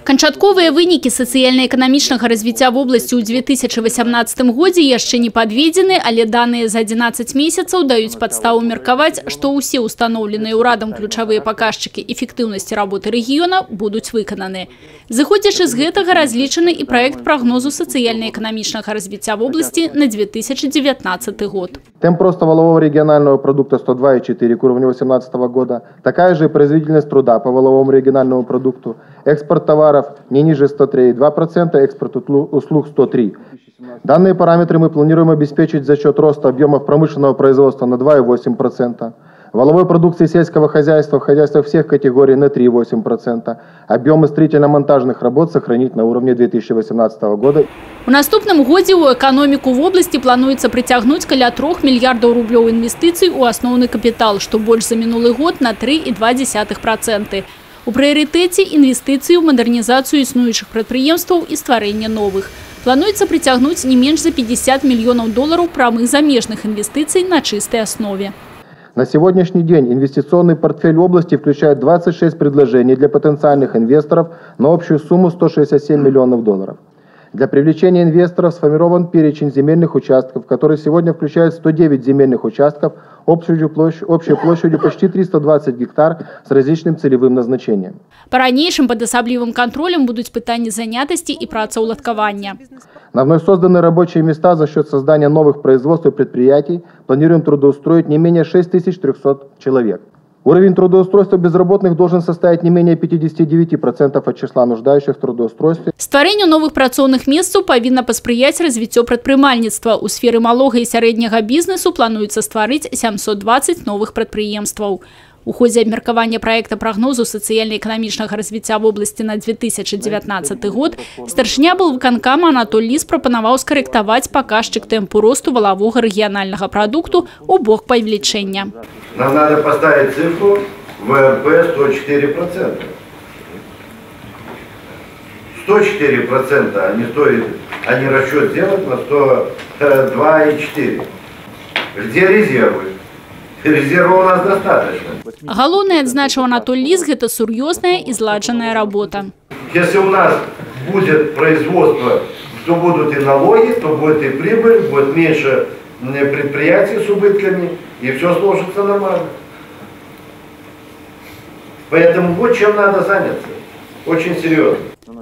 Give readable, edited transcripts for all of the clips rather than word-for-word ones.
Канчатковыя вынікі сацыяльна-эканамічнага развіцця вобласці ў 2018 годзе яшчэ не падведзены, але даныя за 11 месяцаў даюць падставу меркаваць, што ўсе ўстаноўленыя ўрадам ключавыя паказчыкі эфектыўнасці работы рэгіёна будуць выкананы. Зыходзячы з гэтага разлічаны і праект прагнозу сацыяльна-эканамічнага развіцця вобласці на 2019 год. Темп роста валового регионального продукта 102,4 к уровню 2018 года, такая же производительность труда по валовому региональному продукту, экспорт товаров не ниже 103,2%, экспорт услуг 103%. Данные параметры мы планируем обеспечить за счет роста объемов промышленного производства на 2,8%, валовой продукции сельского хозяйства в хозяйствах всех категорий на 3,8%, объемы строительно-монтажных работ сохранить на уровне 2018 года. У наступным годзе ў эканоміку вобласці плануецца прыцягнуць каля 3 мільярдаў рублёў інвестыцый у асноўны капітал, што больш за мінулы год на 3,2%. У прыярытэце інвестыцыі ў мадэрнізацыю існуючых прадпрыемстваў і стварэнне новых. Плануецца прыцягнуць не менш за 50 мільёнаў долараў прамых замежных инвестиций на чистой основе. На сегодняшний день инвестиционный портфель области включает 26 предложений для потенциальных инвесторов на общую сумму 167 миллионов долларов. Для привлечения инвесторов сформирован перечень земельных участков, который сегодня включает 109 земельных участков общей площадью почти 320 гектар с различным целевым назначением. По-ранейшым под асаблівым контролем будут пытанні занятости и працаўладкавання. На вновь созданные рабочие места за счет создания новых производств и предприятий планируем трудоустроить не менее 6300 человек. Уровень трудоустройства безработных должен составить не менее 59% от числа нуждающих в трудоустройстве. Стварэнню новых працоўных месцаў павінна паспрыяць развіццё прадпрымальніцтва. У сферы малога і сярэдняга бізнесу плануецца стварыць 720 новых прадпрыемстваў. У ходе абмеркавання проекта прогнозу сацыяльна-эканамічнага развіцця вобласці на 2019 год старшыня былвыканкама Анатоль Лис прапанаваў скарэктаваць паказчык тэмпу росту валового рэгіянальнага прадукту ў бок павелічэння. Нам надо поставить цифру ВРП 104%. 104%, а не расчет делать на 102,4%. Где резервы? Резервов у нас достаточно. Галоўнае, адзначыў Анатоль Лис, гэта сур'ёзная і зладжаная работа. Если у нас будет производство, то будут и налоги, то будет и прибыль, будет меньше предприятий с убытками, и все сложится нормально. Поэтому вот чем надо заняться. Очень серьезно.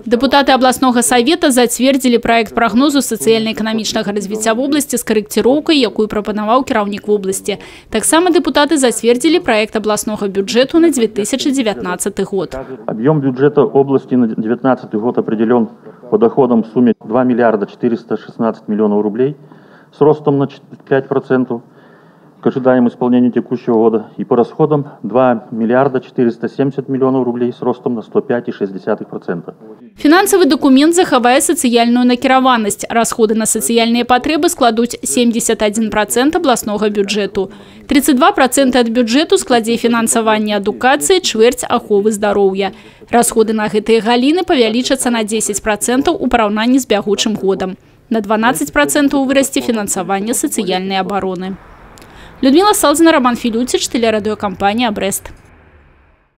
Депутаты областного совета зацвердзілі проект прогнозу сацыяльна-эканамічнага развіцця вобласці з карэкціроўкай, якую прапанаваў кіраўнік вобласці. Таксама депутаты зацвердзілі проект областного бюджету на 2019 год. Объем бюджета области на 2019 год определен по доходам в сумме 2 миллиарда 416 миллионов рублей с ростом на 5% к ожидаемому исполнению текущего года, и по расходам 2 миллиарда 470 миллионов рублей с ростом на 105,6%. Фінансавы документ захавае сацыяльную накіраванасць. Расходы на сацыяльныя патрэбы складуць 71% областного бюджету. 32% ад бюджету складзе фінансаванне адукацыі, чвэрць аховы здароўя. Расходы на гэтыя галіны павялічацца на 10% у параўнанні з бягучым годам. На 12% вырасце фінансаванне сацыяльнай абароны. Людмила Салзина, Роман Филютич, телерадиокомпания «Брест».